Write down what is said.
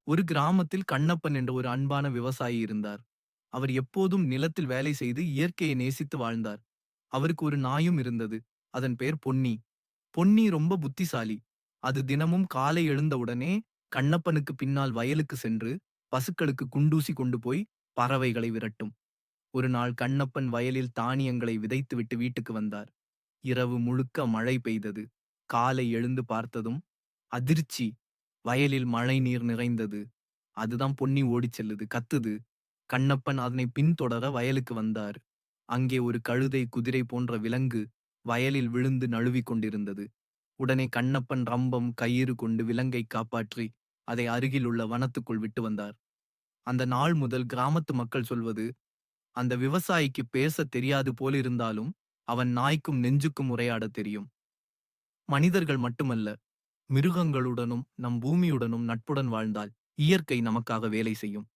ஒரு கிராமத்தில் கண்ணப்பன் என்ற ஒரு அன்பான விவசாயி இருந்தார். அவர் எப்போதும் நிலத்தில் வேலை செய்து இயற்கையை நேசித்து வாழ்ந்தார். அவருக்கு ஒரு நாயும் இருந்தது. அதன் பெயர் பொன்னி. பொன்னி ரொம்ப புத்திசாலி. அது தினமும் காலை எழுந்தவுடனே கண்ணப்பனுக்கு பின்னால் வயலுக்கு சென்று பசுக்களுக்கு குண்டூசி கொண்டு போய் பறவைகளை விரட்டும். ஒரு நாள் கண்ணப்பன் வயலில் தானியங்களை விதைத்துவிட்டு வீட்டுக்கு வந்தார். இரவு முழுக்க மழை பெய்தது. காலை எழுந்து பார்த்ததும் அதிர்ச்சி! வயலில் மழை நீர் நிறைந்தது. அதுதான் பொன்னி ஓடிச் செல்லுது, கத்துது. கண்ணப்பன் அதனை பின்தொடர வயலுக்கு வந்தார். அங்கே ஒரு கழுதை, குதிரை போன்ற விலங்கு வயலில் விழுந்து நழுவிக் கொண்டிருந்தது. உடனே கண்ணப்பன் ரம்பம், கயிறு கொண்டு விலங்கை காப்பாற்றி அதை அருகிலுள்ள வனத்துக்குள் விட்டு வந்தார். அந்த நாள் முதல் கிராமத்து மக்கள் சொல்வது, அந்த விவசாயிக்கு பேசத் தெரியாது போலிருந்தாலும் அவன் நாய்க்கும் நெஞ்சுக்கும் உரையாடத் தெரியும். மனிதர்கள் மட்டுமல்ல, மிருகங்களுடனும் நம் பூமியுடனும் நட்புடன் வாழ்ந்தால் இயற்கை நமக்காக வேலை செய்யும்.